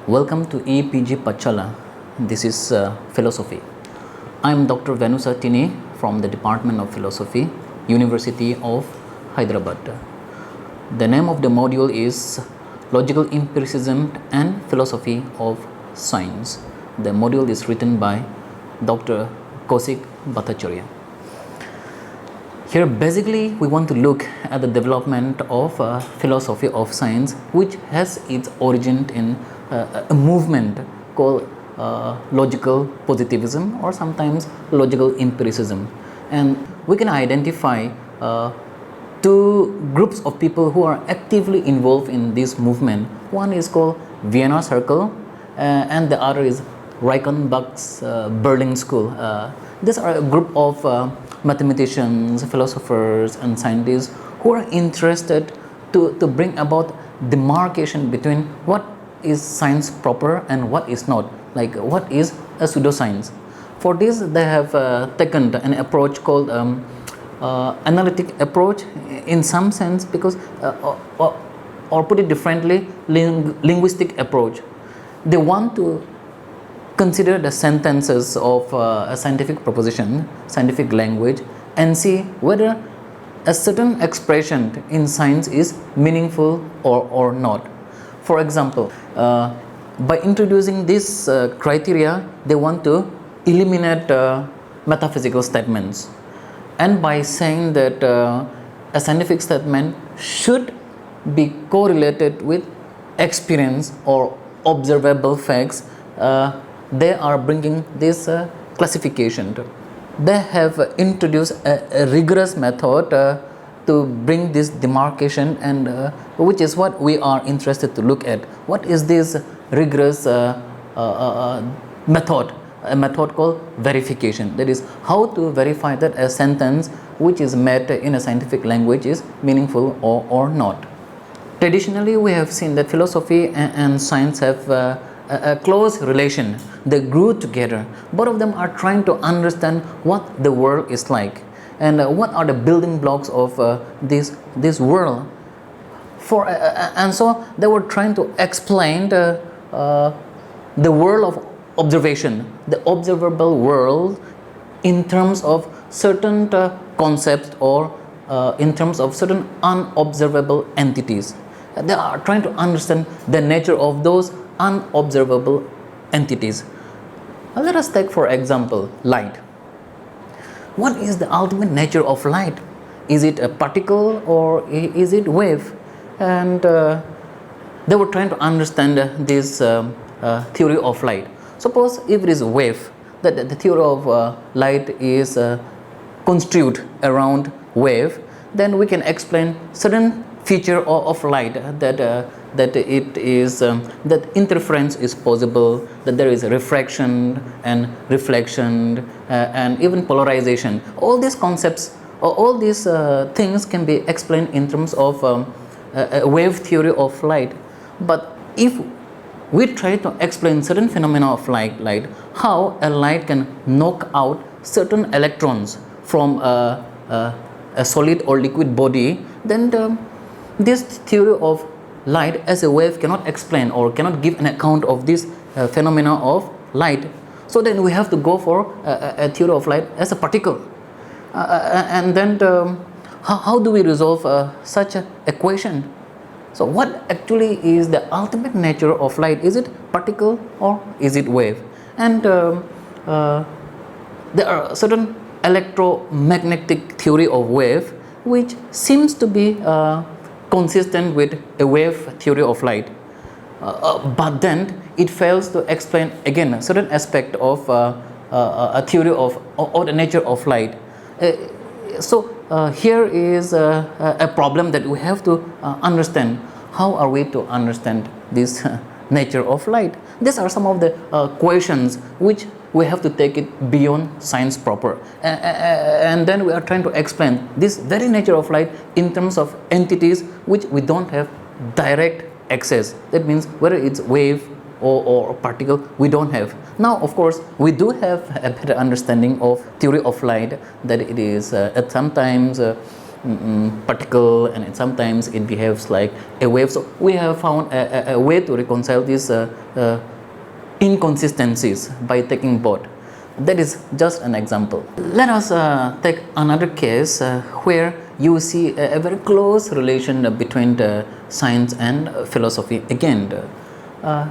Welcome to EPG Pachala. This is philosophy. I am Dr. Venusa Tini from the Department of Philosophy, University of Hyderabad. The name of the module is Logical Empiricism and Philosophy of Science. The module is written by Dr. Kaushik Bhattacharya. Here basically we want to look at the development of philosophy of science, which has its origin in a movement called logical positivism or sometimes logical empiricism. And we can identify two groups of people who are actively involved in this movement. One is called Vienna Circle and the other is Reichenbach's Berlin School. These are a group of mathematicians, philosophers and scientists who are interested to bring about demarcation between what is science proper and what is not, like what is a pseudoscience. For this they have taken an approach called analytic approach in some sense, because or put it differently, linguistic approach. They want to consider the sentences of a scientific proposition, scientific language, and see whether a certain expression in science is meaningful or not. For example, by introducing this criteria, they want to eliminate metaphysical statements, and by saying that a scientific statement should be correlated with experience or observable facts, they are bringing this classification. They have introduced a rigorous method to bring this demarcation, and which is what we are interested to look at. What is this rigorous method? A method called verification. That is, how to verify that a sentence which is made in a scientific language is meaningful or not. Traditionally, we have seen that philosophy and science have a close relation. They grew together. Both of them are trying to understand what the world is like and what are the building blocks of this world. And so they were trying to explain the world of observation, the observable world, in terms of certain concepts or in terms of certain unobservable entities. They are trying to understand the nature of those unobservable entities. Let us take, for example, light. What is the ultimate nature of light? Is it a particle or is it wave? And they were trying to understand this theory of light. Suppose if it is a wave, that the theory of light is construed around wave, then we can explain certain feature of light, that it is that interference is possible, that there is refraction and reflection and even polarization. All these concepts, all these things can be explained in terms of a wave theory of light. But if we try to explain certain phenomena of light, how a light can knock out certain electrons from a solid or liquid body, then this theory of light as a wave cannot explain or cannot give an account of this phenomena of light. So then we have to go for a theory of light as a particle. And then how do we resolve such an equation? So what actually is the ultimate nature of light? Is it particle or is it wave? And there are certain electromagnetic theory of wave which seems to be consistent with a wave theory of light, but then it fails to explain again a certain aspect of a theory of or the nature of light. So here is a problem that we have to understand. How are we to understand this nature of light? These are some of the questions which we have to take it beyond science proper, and then we are trying to explain this very nature of light in terms of entities which we don't have direct access. That means whether it's wave or particle, we don't have. Now of course we do have a better understanding of theory of light, that it is at sometimes particle, and sometimes it behaves like a wave. So we have found a way to reconcile these inconsistencies by taking both. That is just an example. Let us take another case where you see a very close relation between the science and philosophy. Again,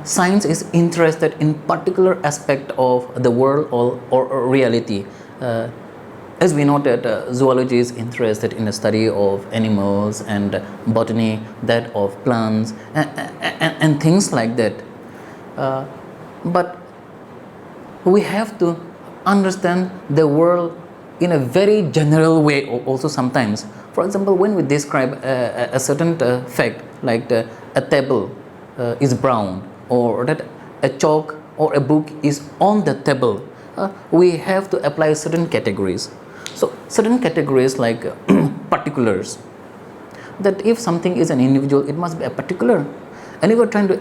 science is interested in particular aspect of the world or reality. As we know that zoology is interested in the study of animals, and botany that of plants, and things like that. But we have to understand the world in a very general way also sometimes. For example, when we describe a certain fact, like a table is brown, or that a chalk or a book is on the table, we have to apply certain categories. So certain categories like particulars, that if something is an individual, it must be a particular. And if we're trying to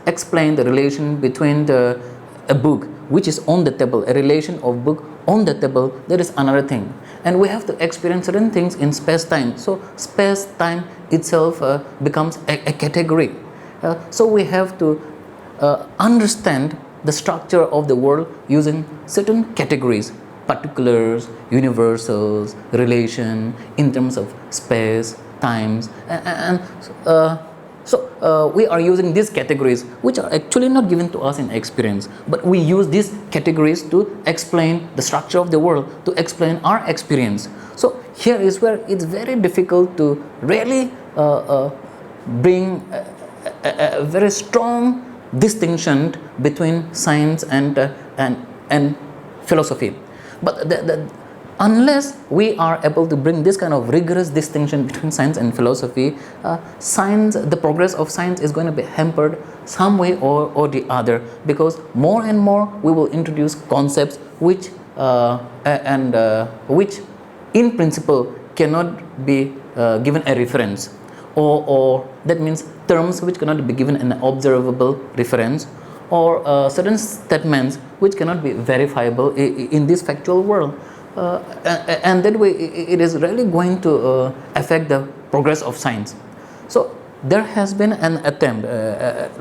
explain the relation between a book which is on the table, a relation of book on the table, that is another thing. And we have to experience certain things in space-time. So space-time itself becomes a category. So we have to understand the structure of the world using certain categories: particulars, universals, relation in terms of space, times, and we are using these categories, which are actually not given to us in experience, but we use these categories to explain the structure of the world, to explain our experience. So here is where it's very difficult to really bring a very strong distinction between science and philosophy. But unless we are able to bring this kind of rigorous distinction between science and philosophy, the progress of science is going to be hampered some way or the other, because more and more we will introduce concepts which in principle cannot be given a reference, or that means terms which cannot be given an observable reference, or certain statements which cannot be verifiable in this factual world. And that way it is really going to affect the progress of science. So there has been an attempt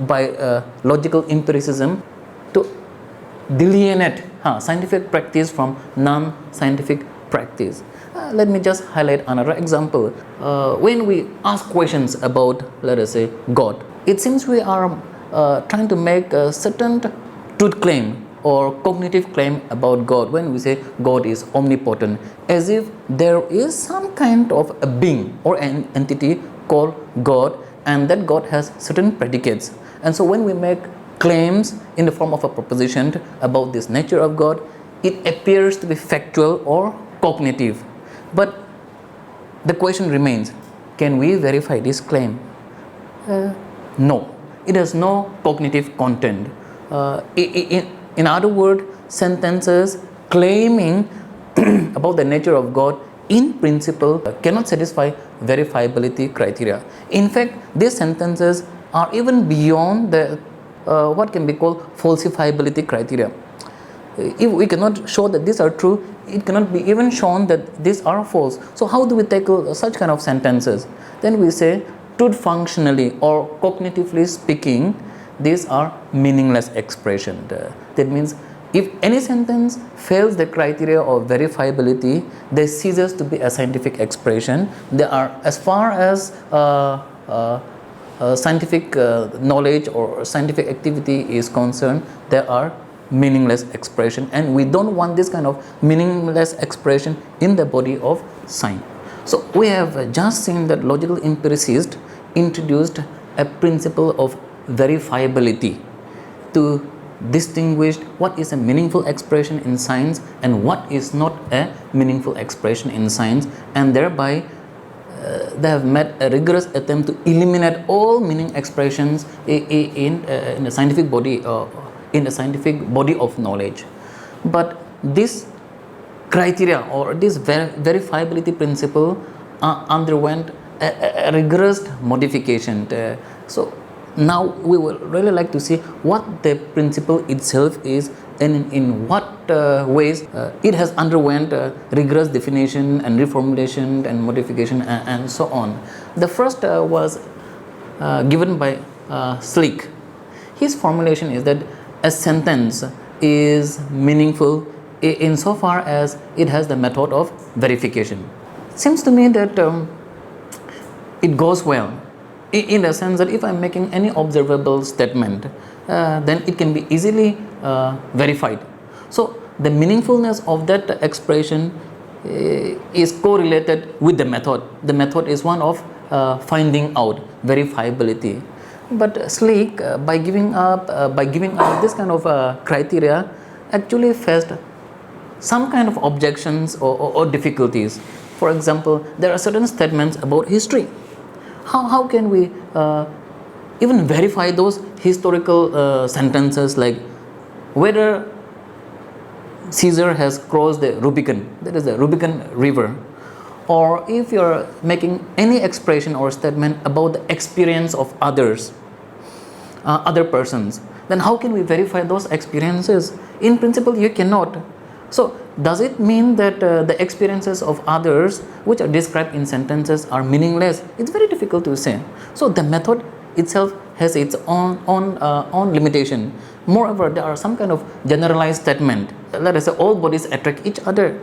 by logical empiricism to delineate scientific practice from non-scientific practice. Let me just highlight another example. When we ask questions about, let us say, God, it seems we are trying to make a certain truth claim or cognitive claim about God when we say God is omnipotent, as if there is some kind of a being or an entity called God, and that God has certain predicates. And so when we make claims in the form of a proposition about this nature of God, it appears to be factual or cognitive. But the question remains, can we verify this claim? No, it has no cognitive content. In other words, sentences claiming about the nature of God in principle cannot satisfy verifiability criteria. In fact, these sentences are even beyond the what can be called falsifiability criteria. If we cannot show that these are true, it cannot be even shown that these are false. So how do we tackle such kind of sentences? Then we say, truth functionally or cognitively speaking, these are meaningless expression. That means if any sentence fails the criteria of verifiability, they ceases to be a scientific expression. They are, as far as scientific knowledge or scientific activity is concerned, they are meaningless expression, and we don't want this kind of meaningless expression in the body of science. So we have just seen that logical empiricists introduced a principle of verifiability to distinguish what is a meaningful expression in science and what is not a meaningful expression in science, and thereby they have made a rigorous attempt to eliminate all meaning expressions in the scientific body of knowledge. But this criteria or this verifiability principle underwent a rigorous modification. So Now we would really like to see what the principle itself is and in what ways it has underwent rigorous definition and reformulation and modification and so on. The first was given by Slick. His formulation is that a sentence is meaningful insofar as it has the method of verification. Seems to me that it goes well in the sense that if I'm making any observable statement, then it can be easily verified. So the meaningfulness of that expression is correlated with the method. The method is one of finding out verifiability. But Slick, by giving up this kind of criteria, actually faced some kind of objections or difficulties. For example, there are certain statements about history. How can we even verify those historical sentences, like whether Caesar has crossed the Rubicon, that is the Rubicon River, or if you are making any expression or statement about the experience of others, other persons, then how can we verify those experiences? In principle, you cannot. So does it mean that the experiences of others which are described in sentences are meaningless? It's very difficult to say. So the method itself has its own limitation. Moreover, there are some kind of generalized statement. Let us say all bodies attract each other.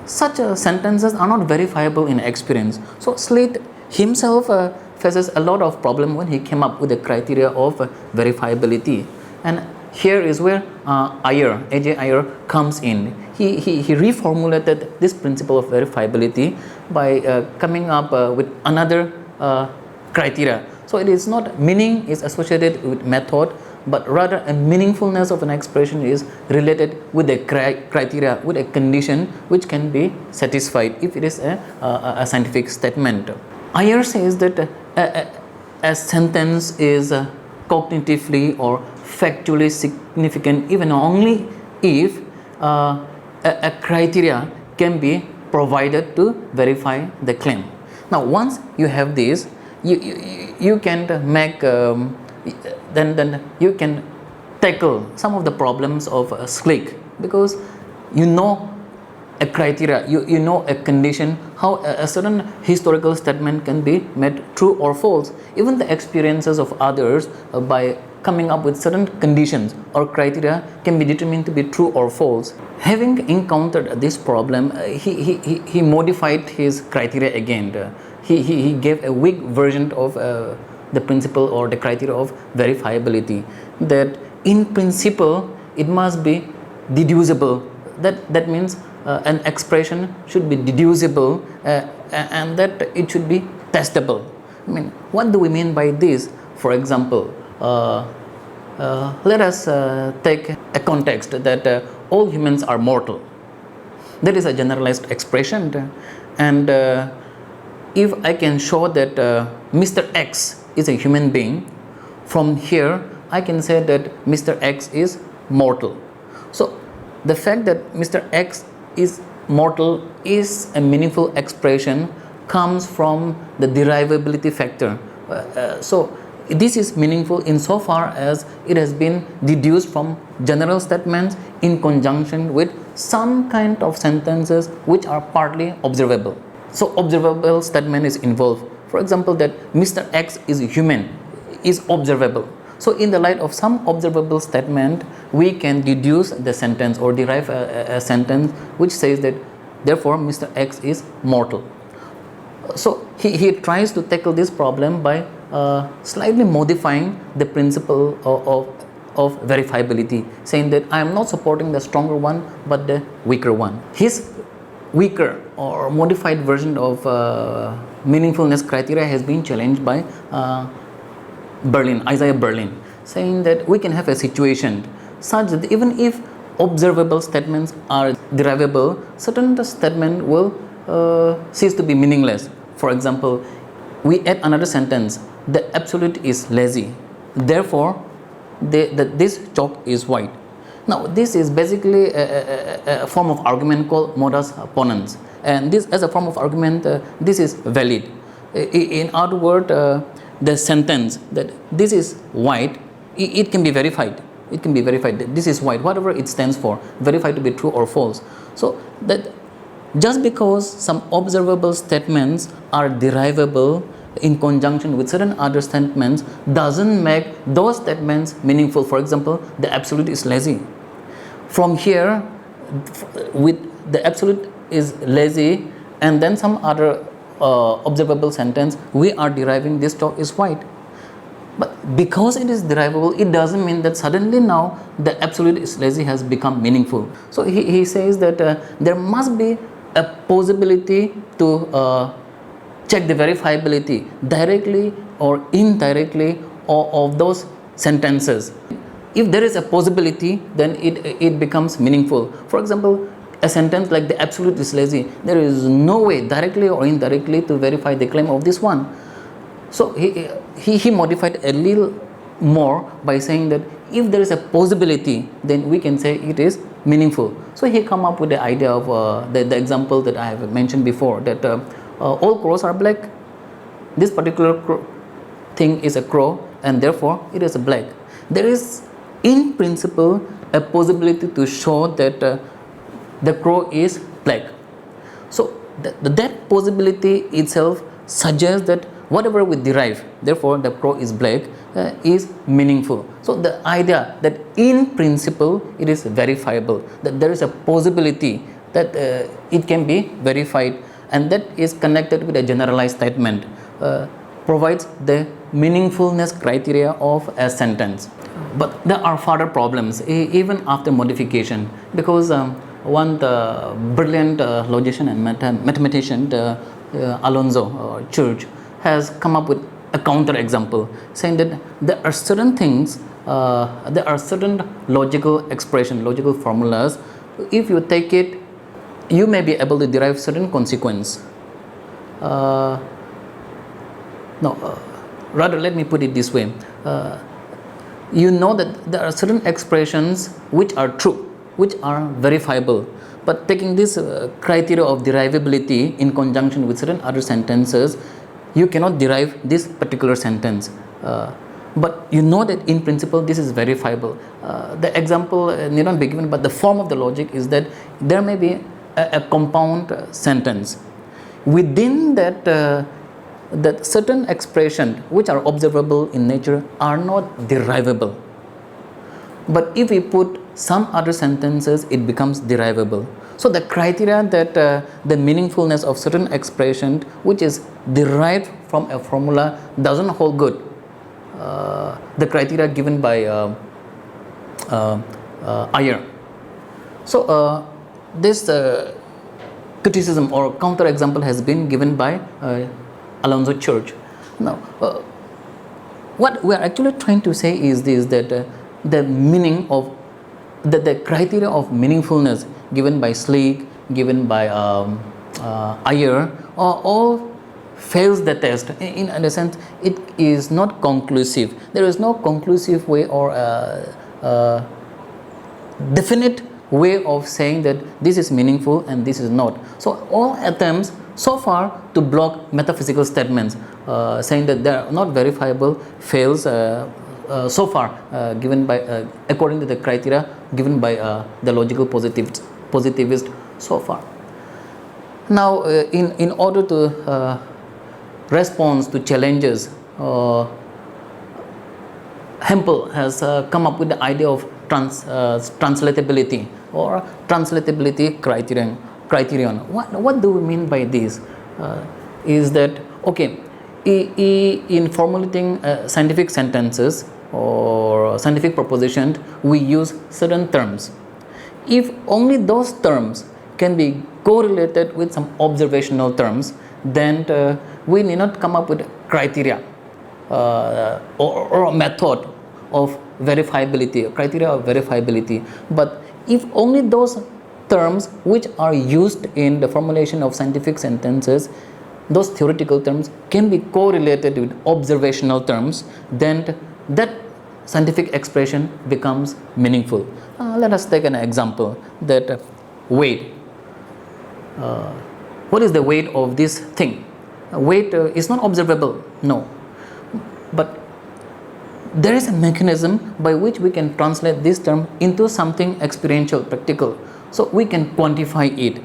Such sentences are not verifiable in experience. So Slade himself faces a lot of problem when he came up with the criteria of verifiability. And here is where A.J. Ayer comes in. He reformulated this principle of verifiability by coming up with another criteria. So it is not meaning is associated with method, but rather a meaningfulness of an expression is related with a criteria, with a condition which can be satisfied if it is a scientific statement. Ayer says that a sentence is cognitively or factually significant even only if a criteria can be provided to verify the claim. Now once you have this, you can make then you can tackle some of the problems of Slick, because you know a criteria, you know a condition, how a certain historical statement can be made true or false. Even the experiences of others by coming up with certain conditions or criteria can be determined to be true or false. Having encountered this problem, he modified his criteria again. He gave a weak version of the principle or the criteria of verifiability, that in principle it must be deducible. That means an expression should be deducible and that it should be testable. I mean, what do we mean by this? For example, let us take a context that all humans are mortal. That is a generalized expression, and if I can show that Mr. X is a human being, from here I can say that Mr. X is mortal. So the fact that Mr. X is mortal is a meaningful expression comes from the derivability factor. So this is meaningful insofar as it has been deduced from general statements in conjunction with some kind of sentences which are partly observable. So observable statement is involved. For example, that Mr. X is human is observable. So in the light of some observable statement, we can deduce the sentence or derive a sentence which says that therefore Mr. X is mortal. So he tries to tackle this problem by slightly modifying the principle of verifiability, saying that I am not supporting the stronger one but the weaker one. His weaker or modified version of meaningfulness criteria has been challenged by Isaiah Berlin, saying that we can have a situation such that even if observable statements are derivable, certain statement will cease to be meaningless. For example, we add another sentence, the absolute is lazy, therefore this chalk is white. Now this is basically a form of argument called modus ponens, and this as a form of argument this is valid. In other words, the sentence that this is white, it can be verified. It can be verified that this is white, whatever it stands for, verified to be true or false. So that just because some observable statements are derivable in conjunction with certain other statements doesn't make those statements meaningful. For example, the absolute is lazy. From here, with the absolute is lazy and then some other observable sentence, we are deriving this dog is white. But because it is derivable, it doesn't mean that suddenly now the absolute is lazy has become meaningful. So he says that there must be a possibility to check the verifiability directly or indirectly of those sentences. If there is a possibility, then it becomes meaningful. For example, a sentence like the absolute is lazy, there is no way directly or indirectly to verify the claim of this one. So he modified a little more by saying that if there is a possibility, then we can say it is meaningful. So he come up with the idea of the example that I have mentioned before, that all crows are black. This particular thing is a crow and therefore it is black. There is in principle a possibility to show that the crow is black. So that possibility itself suggests that whatever we derive, therefore the crow is black, is meaningful. So the idea that in principle it is verifiable, that there is a possibility that it can be verified, and that is connected with a generalized statement, provides the meaningfulness criteria of a sentence. But there are further problems even after modification, because one brilliant logician and mathematician, Alonzo Church, has come up with a counter example, saying that there are certain things, there are certain logical expression, logical formulas. If you take it, you may be able to derive certain consequence. Rather, let me put it this way. You know that there are certain expressions which are true, which are verifiable, but taking this criteria of derivability in conjunction with certain other sentences, you cannot derive this particular sentence. But you know that in principle this is verifiable. The example need not be given, but the form of the logic is that there may be a compound sentence. Within that, that certain expressions which are observable in nature are not derivable. But if we put some other sentences, it becomes derivable. So the criteria that the meaningfulness of certain expression which is derived from a formula doesn't hold good. The criteria given by Ayer. So this criticism or counter example has been given by Alonzo Church. Now, what we are actually trying to say is this, that the meaning of the criteria of meaningfulness given by Schlick, given by Ayer, all fails the test. In a sense, it is not conclusive. There is no conclusive way or definite way of saying that this is meaningful and this is not. So all attempts so far to block metaphysical statements saying that they are not verifiable fails so far given by according to the criteria given by the logical positivist so far. Now in order to respond to challenges, Hempel has come up with the idea of translatability or translatability criterion. What do we mean by this? Is that okay? In formulating scientific sentences or scientific propositions, we use certain terms. If only those terms can be correlated with some observational terms, then we need not come up with criteria or a method of verifiability, criteria of verifiability. But if only those terms which are used in the formulation of scientific sentences, those theoretical terms can be correlated with observational terms, then that scientific expression becomes meaningful. Let us take an example, that weight. What is the weight of this thing? Weight is not observable, no. but there is a mechanism by which we can translate this term into something experiential, practical, so we can quantify it.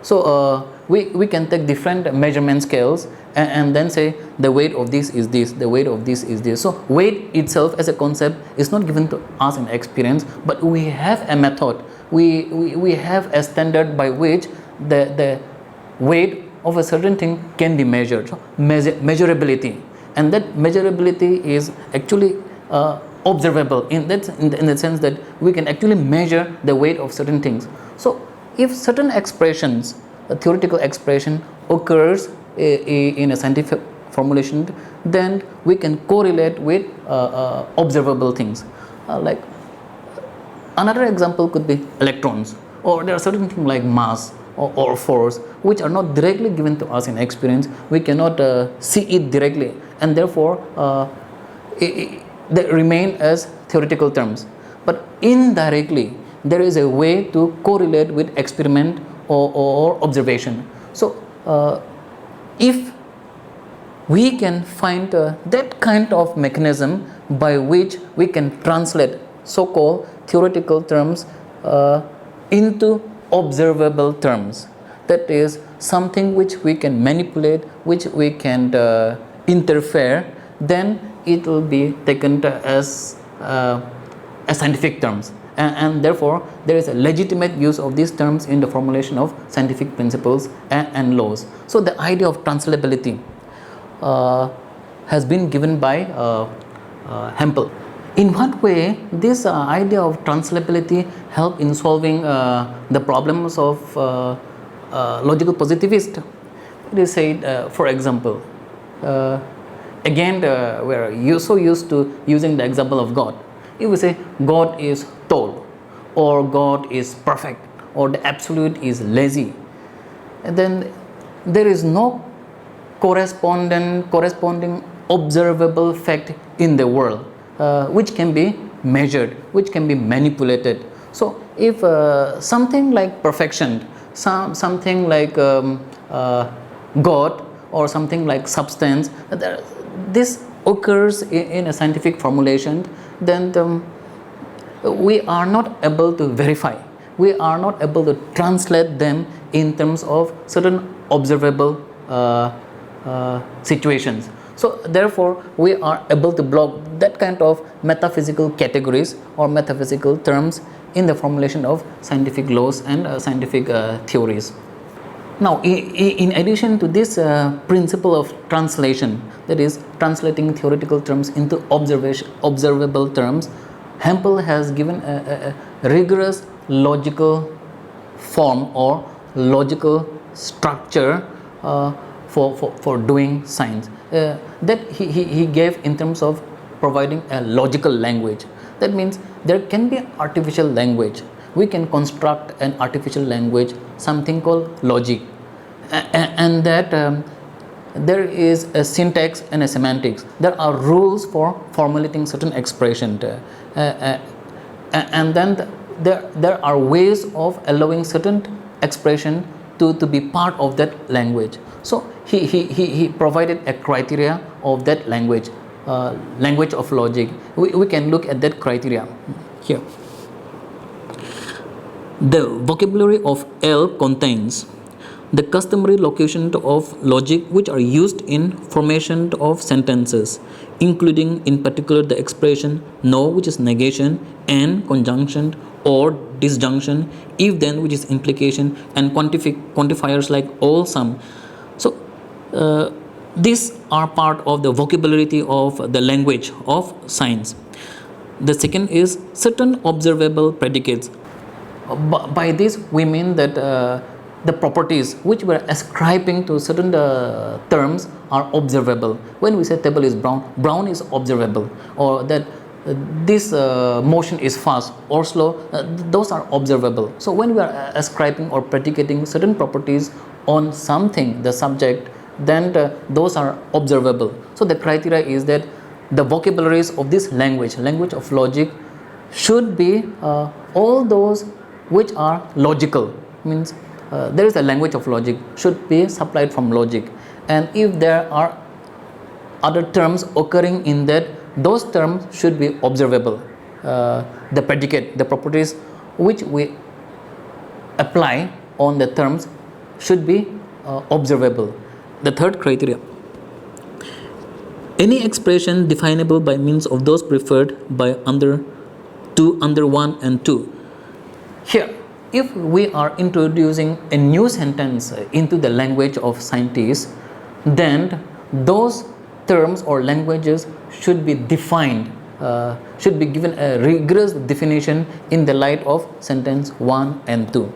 So we can take different measurement scales and then say the weight of this is this, the weight of this is this. So weight itself as a concept is not given to us in experience, but we have a method, we have a standard by which the weight of a certain thing can be measured. So measurability, and that measurability is actually observable in the sense that we can actually measure the weight of certain things. So if certain expressions, a theoretical expression occurs in a scientific formulation, then we can correlate with observable things. Like another example could be electrons, or there are certain things like mass or force which are not directly given to us in experience. We cannot see it directly, and therefore they remain as theoretical terms. But indirectly there is a way to correlate with experiment or observation. So if we can find that kind of mechanism by which we can translate so-called theoretical terms into observable terms, that is something which we can manipulate, which we can interfere, then it will be taken as scientific terms, and therefore there is a legitimate use of these terms in the formulation of scientific principles and laws. So the idea of translatability has been given by Hempel. In what way this idea of translatability help in solving the problems of logical positivist? It is said, for example, again we're so used to using the example of God. If we say God is tall, or God is perfect, or the absolute is lazy, and then there is no corresponding observable fact in the world which can be measured, which can be manipulated. So if something like perfection, something like God, or something like substance, this occurs in a scientific formulation, then we are not able to verify, we are not able to translate them in terms of certain observable situations. So therefore we are able to block that kind of metaphysical categories or metaphysical terms in the formulation of scientific laws and scientific theories. Now, in addition to this principle of translation, that is translating theoretical terms into observable terms, Hempel has given a rigorous logical form or logical structure for doing science that he gave in terms of providing a logical language. That means there can be artificial language. We can construct an artificial language, something called logic, and that there is a syntax and a semantics. There are rules for formulating certain expression, and then there are ways of allowing certain expression to be part of that language. So he provided a criteria of that language, language of logic. We can look at that criteria here. The vocabulary of L contains the customary locutions of logic which are used in formation of sentences, including in particular the expression no, which is negation, and conjunction or disjunction, if then, which is implication, and quantifiers like all, some. So these are part of the vocabulary of the language of science. The second is certain observable predicates. By this we mean that the properties which we are ascribing to certain terms are observable. When we say table is brown, brown is observable, or that this motion is fast or slow, those are observable. So when we are ascribing or predicating certain properties on something, the subject, then those are observable. So the criteria is that the vocabularies of this language of logic, should be all those which are logical. Means there is a language of logic, should be supplied from logic, and if there are other terms occurring in that, those terms should be observable. The predicate, the properties which we apply on the terms should be observable. The third criteria: any expression definable by means of those preferred by under 1 and 2. Here, if we are introducing a new sentence into the language of scientists, then those terms or languages should be defined, should be given a rigorous definition in the light of sentence 1 and 2.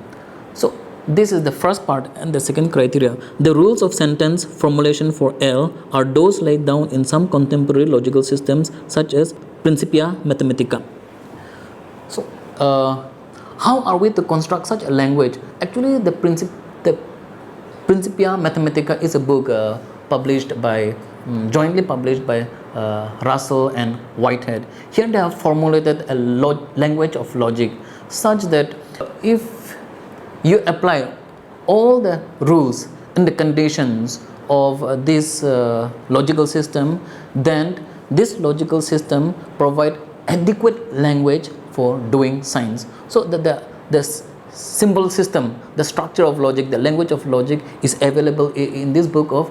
So this is the first part. And the second criteria: the rules of sentence formulation for L are those laid down in some contemporary logical systems such as Principia Mathematica. So how are we to construct such a language? Actually, the Principia Mathematica is a book published by jointly published by Russell and Whitehead. Here they have formulated a language of logic such that if you apply all the rules and the conditions of this logical system, then this logical system provide adequate language for doing science. So the symbol system, the structure of logic, the language of logic is available in this book of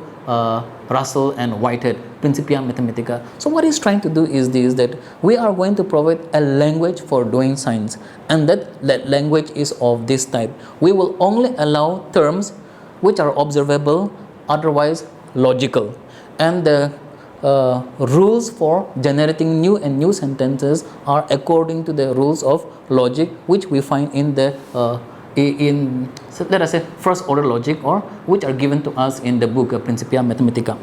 Russell and Whitehead, Principia Mathematica. So what he's trying to do is this, that we are going to provide a language for doing science, and that language is of this type. We will only allow terms which are observable, otherwise logical, and the rules for generating new sentences are according to the rules of logic which we find in the let us say first order logic, or which are given to us in the book Principia Mathematica.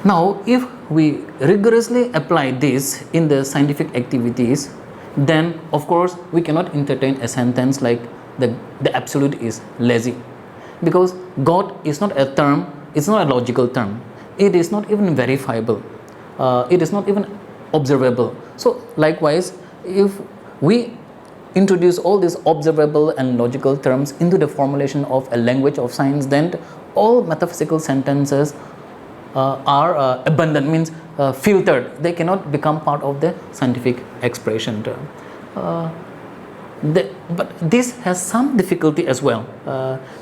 Now if we rigorously apply this in the scientific activities, then of course we cannot entertain a sentence like the absolute is lazy, because God is not a term, it's not a logical term, it is not even verifiable, it is not even observable. So likewise, if we introduce all these observable and logical terms into the formulation of a language of science, then all metaphysical sentences are abundant, means filtered. They cannot become part of the scientific expression term. But this has some difficulty as well,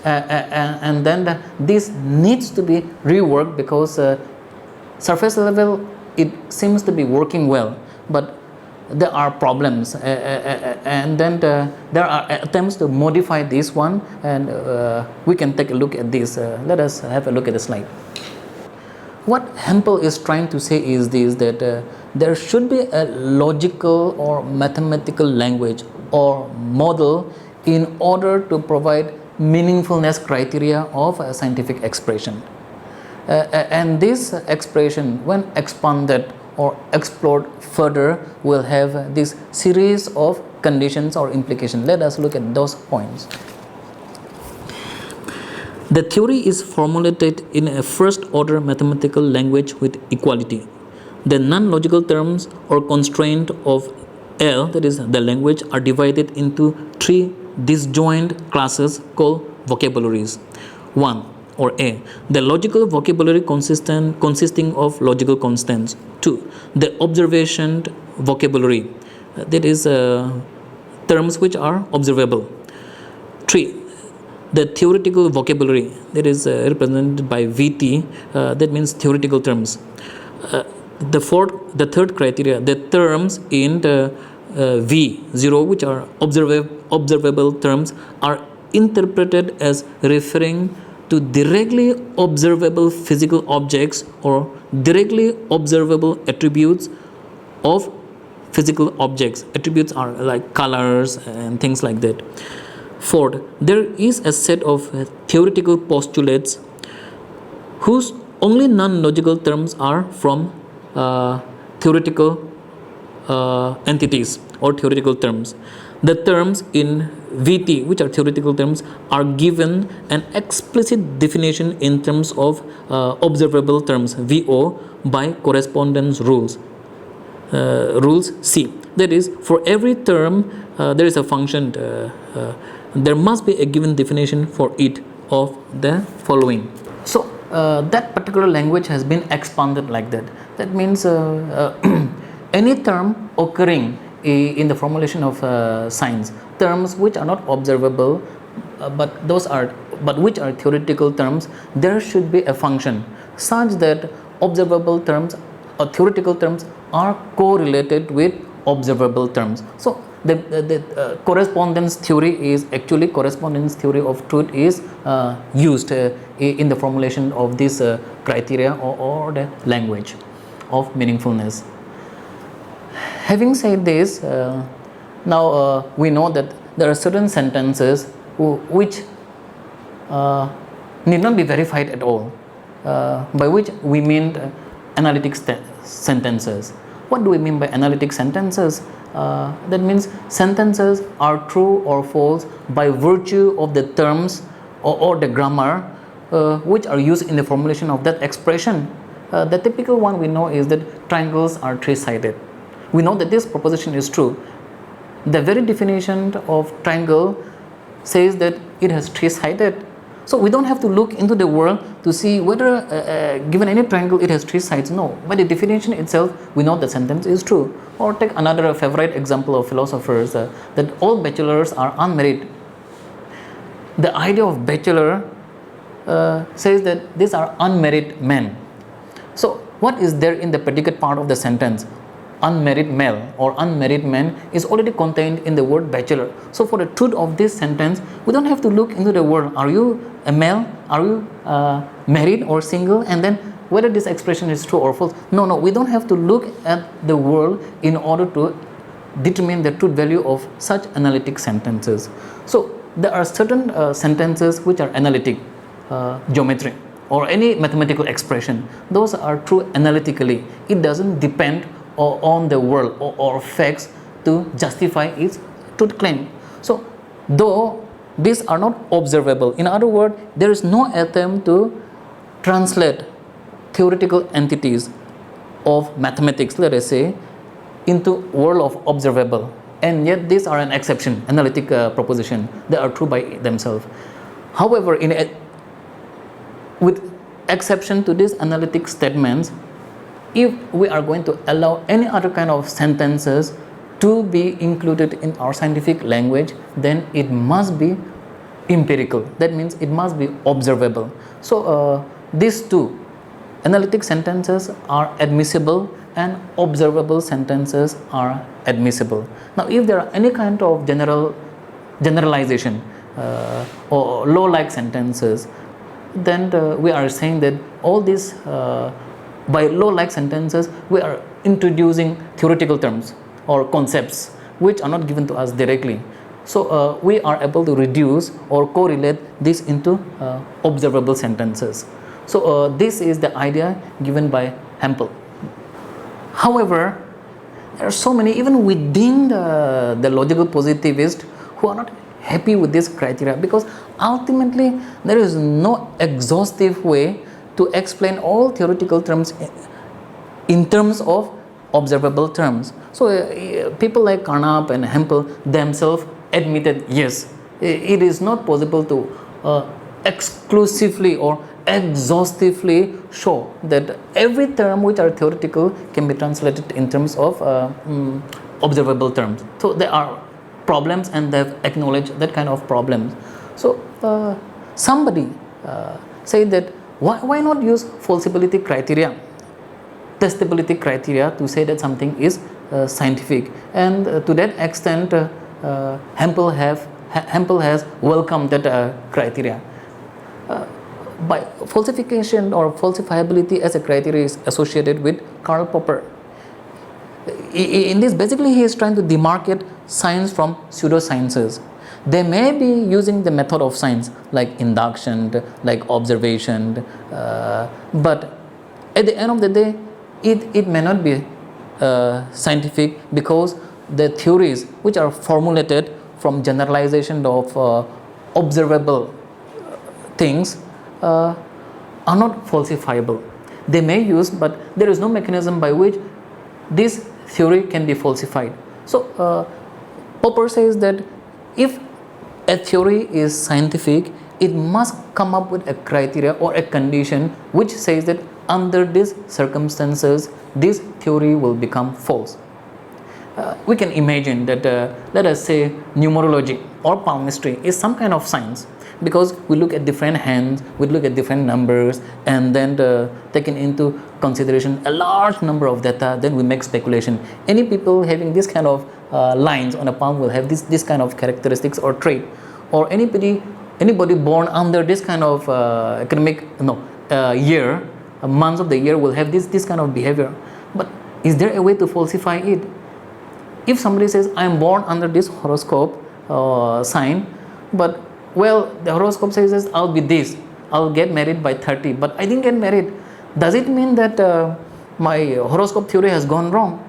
and then this needs to be reworked, because surface level it seems to be working well, but there are problems, and then there are attempts to modify this one, and we can take a look at this. Let us have a look at the slide. What Hempel is trying to say is this, that there should be a logical or mathematical language or model in order to provide meaningfulness criteria of a scientific expression, and this expression, when expanded or explored further, will have this series of conditions or implications. Let us look at those points. The theory is formulated in a first order mathematical language with equality. The non-logical terms or constraint of L, that is the language, are divided into three disjoint classes called vocabularies. 1. or A, the logical vocabulary consisting of logical constants. 2. The observation vocabulary, that is terms which are observable. 3. The theoretical vocabulary, that is represented by VT, that means theoretical terms. The third criteria, the terms in the V0, which are observable terms, are interpreted as referring to directly observable physical objects or directly observable attributes of physical objects. Attributes are like colors and things like that. Fourth, there is a set of theoretical postulates whose only non-logical terms are from theoretical entities or theoretical terms. The terms in VT, which are theoretical terms, are given an explicit definition in terms of observable terms, VO, by correspondence rules. Rules C. That is, for every term there is a function, there must be a given definition for it of the following. So that particular language has been expanded like that. That means any term occurring in the formulation of science, terms which are not observable, but which are theoretical terms, there should be a function such that observable terms or theoretical terms are correlated with observable terms. So the correspondence theory is actually correspondence theory of truth is used in the formulation of this criteria or the language of meaningfulness. Having said this, now we know that there are certain sentences which need not be verified at all, by which we mean analytic sentences. What do we mean by analytic sentences? That means sentences are true or false by virtue of the terms or the grammar which are used in the formulation of that expression. The typical one we know is that triangles are three-sided. We know that this proposition is true. The very definition of triangle says that it has three-sided. So we don't have to look into the world to see whether given any triangle it has three sides. No, by the definition itself we know the sentence is true. Or take another favorite example of philosophers, that all bachelors are unmarried. The idea of bachelor says that these are unmarried men. So what is there in the predicate part of the sentence? Unmarried male or unmarried man is already contained in the word bachelor. So for the truth of this sentence, we don't have to look into the world. Are you a male? Are you married or single? And then whether this expression is true or false. No, we don't have to look at the world in order to determine the truth value of such analytic sentences. So there are certain sentences which are analytic, geometry or any mathematical expression. Those are true analytically. It doesn't depend on the world or facts to justify its truth claim. So though these are not observable, in other words, there is no attempt to translate theoretical entities of mathematics, let us say, into world of observable, and yet these are an exception, analytic proposition. They are true by themselves. However, with exception to these analytic statements, if we are going to allow any other kind of sentences to be included in our scientific language, then it must be empirical. That means it must be observable. So these two analytic sentences are admissible and observable sentences are admissible. Now if there are any kind of generalization or law-like sentences, then we are saying that all these by law-like sentences we are introducing theoretical terms or concepts which are not given to us directly. So we are able to reduce or correlate this into observable sentences. So this is the idea given by Hempel. However, there are so many even within the logical positivists who are not happy with this criteria, because ultimately there is no exhaustive way to explain all theoretical terms in terms of observable terms. So people like Carnap and Hempel themselves admitted, yes, it is not possible to exclusively or exhaustively show that every term which are theoretical can be translated in terms of observable terms. So there are problems and they have acknowledged that kind of problems. So somebody said that why not use falsibility criteria, testability criteria to say that something is scientific, and to that extent Hempel has welcomed that criteria. By falsification or falsifiability as a criteria is associated with Karl Popper. In this, basically he is trying to demarcate science from pseudosciences. They may be using the method of science like induction, like observation, but at the end of the day it may not be scientific, because the theories which are formulated from generalization of observable things are not falsifiable. They may use, but there is no mechanism by which this theory can be falsified. So Popper says that if a theory is scientific it must come up with a criteria or a condition which says that under these circumstances, this theory will become false. We can imagine that, let us say, numerology or palmistry is some kind of science, because we look at different hands, we look at different numbers, and then taking into consideration a large number of data, then we make speculation. Any people having this kind of lines on a palm will have this kind of characteristics or trait, or anybody born under this kind of year, months of the year will have this kind of behavior. But is there a way to falsify it? If somebody says, I am born under this horoscope sign, but well, the horoscope says I'll be this, I'll get married by 30, but I didn't get married. Does it mean that my horoscope theory has gone wrong?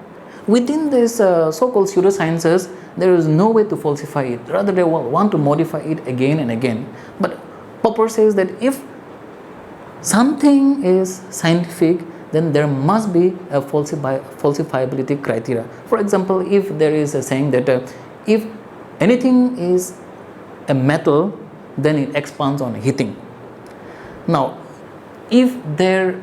Within this so-called pseudosciences, there is no way to falsify it. Rather, they want to modify it again and again. But Popper says that if something is scientific, then there must be a falsifiability criteria. For example, if there is a saying that if anything is a metal, then it expands on heating. Now, if there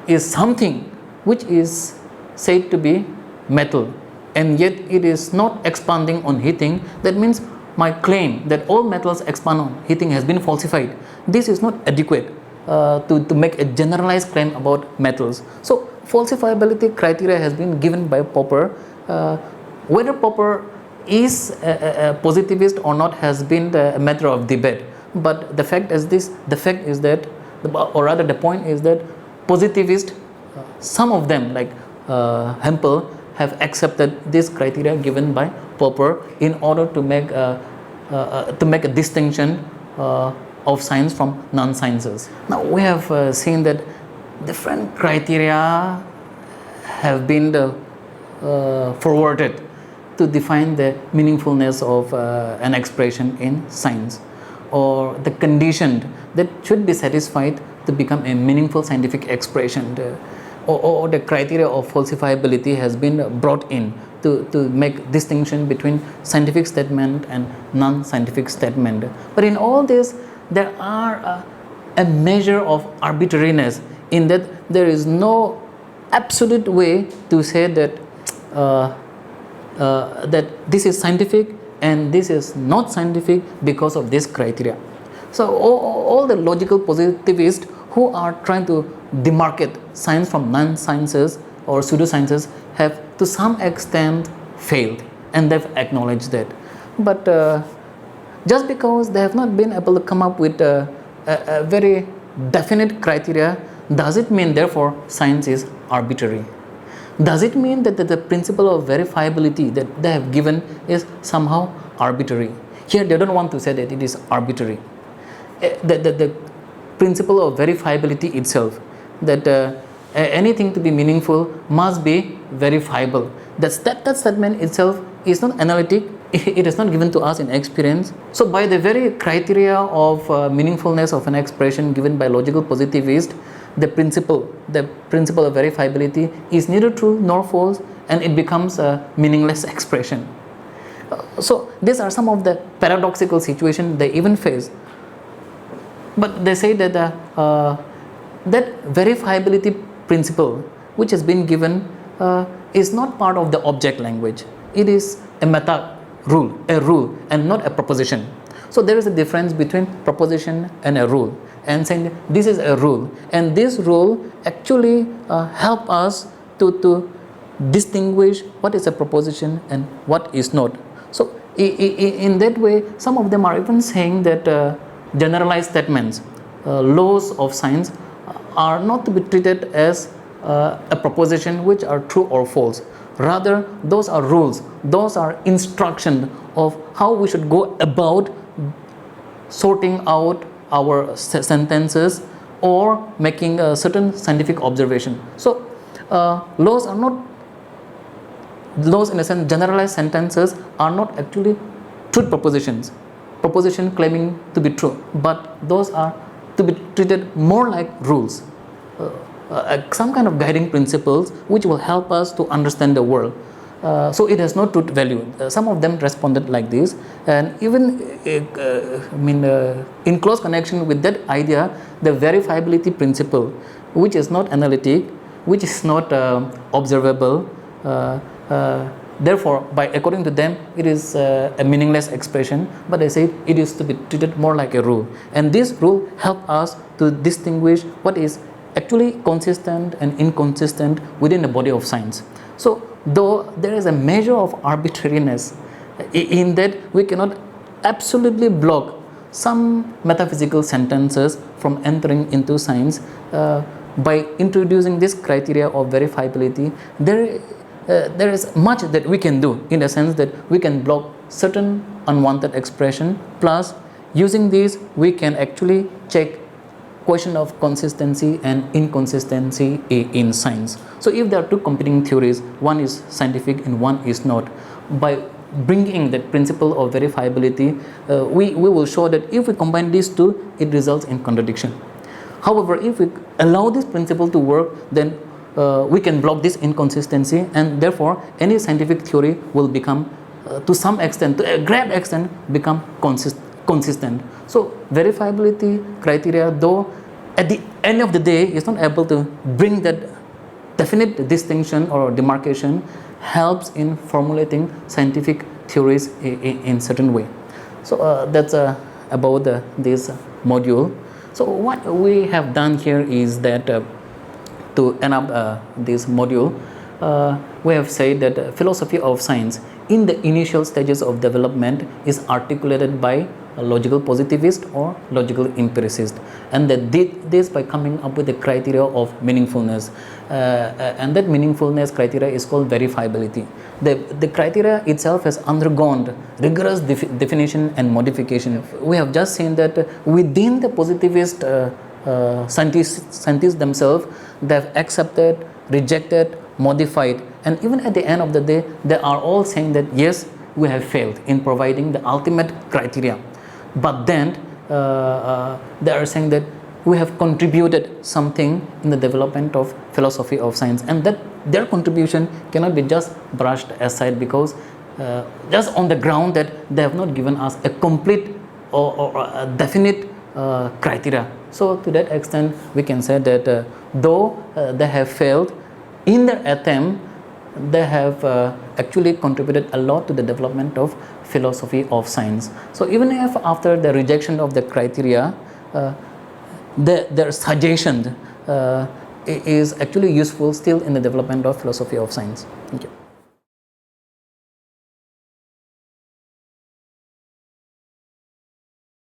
is something which is said to be metal and yet it is not expanding on heating, that means my claim that all metals expand on heating has been falsified. This is not adequate to make a generalized claim about metals. So falsifiability criteria has been given by Popper. Whether Popper is a positivist or not has been a matter of debate. But the fact is that, or rather the point is that positivists, some of them like Hempel, have accepted this criteria given by Popper in order to make a distinction of science from non-sciences. Now we have seen that different criteria have been forwarded to define the meaningfulness of an expression in science, or the condition that should be satisfied to become a meaningful scientific expression, or the criteria of falsifiability has been brought in to make distinction between scientific statement and non-scientific statement. But in all this, there are a measure of arbitrariness, in that there is no absolute way to say that that this is scientific and this is not scientific because of this criteria. So all the logical positivists who are trying to demarcate science from non-sciences or pseudosciences have to some extent failed, and they've acknowledged that. But just because they have not been able to come up with a very definite criteria, does it mean therefore science is arbitrary? Does it mean that the principle of verifiability that they have given is somehow arbitrary? Here they don't want to say that it is arbitrary. The principle of verifiability itself, that anything to be meaningful must be verifiable. That statement itself is not analytic. It is not given to us in experience. So by the very criteria of meaningfulness of an expression given by logical positivist, the principle of verifiability is neither true nor false, and it becomes a meaningless expression. So these are some of the paradoxical situations they even face. But they say that that verifiability principle which has been given is not part of the object language. It is a meta rule, and not a proposition. So there is a difference between proposition and a rule, and saying this is a rule, and this rule actually help us to distinguish what is a proposition and what is not. So in that way, some of them are even saying that generalized statements, laws of science, are not to be treated as a proposition which are true or false. Rather, those are rules, those are instructions of how we should go about sorting out our sentences or making a certain scientific observation. So laws are not, laws in a sense, generalized sentences are not actually truth propositions, proposition claiming to be true, but those are to be treated more like rules, some kind of guiding principles which will help us to understand the world. So it has no truth value. Some of them responded like this, And even in close connection with that idea, the verifiability principle, which is not analytic, which is not observable, therefore, according to them, it is a meaningless expression, but they say it is to be treated more like a rule. And this rule helps us to distinguish what is actually consistent and inconsistent within the body of science. So, though there is a measure of arbitrariness in that we cannot absolutely block some metaphysical sentences from entering into science, by introducing this criteria of verifiability, there is much that we can do, in the sense that we can block certain unwanted expression, plus using these we can actually check question of consistency and inconsistency in science. So if there are two competing theories, one is scientific and one is not, by bringing that principle of verifiability, we will show that if we combine these two, it results in contradiction. However, if we allow this principle to work, then we can block this inconsistency, and therefore any scientific theory will become, to some extent, to a great extent, become consistent. So verifiability criteria, though at the end of the day is not able to bring that definite distinction or demarcation, helps in formulating scientific theories in certain way. So that's about this module. So what we have done here is that to end up this module, we have said that philosophy of science in the initial stages of development is articulated by a logical positivist or logical empiricist, and they did this by coming up with the criteria of meaningfulness, and that meaningfulness criteria is called verifiability. The criteria itself has undergone rigorous definition and modification. We have just seen that within the positivist scientists themselves, they have accepted, rejected, modified, and even at the end of the day, they are all saying that yes, we have failed in providing the ultimate criteria. But then they are saying that we have contributed something in the development of philosophy of science, and that their contribution cannot be just brushed aside, because just on the ground that they have not given us a complete or a definite criteria. So to that extent, we can say that though they have failed in their attempt, they have actually contributed a lot to the development of philosophy of science. So even if after the rejection of the criteria, their suggestion is actually useful still in the development of philosophy of science.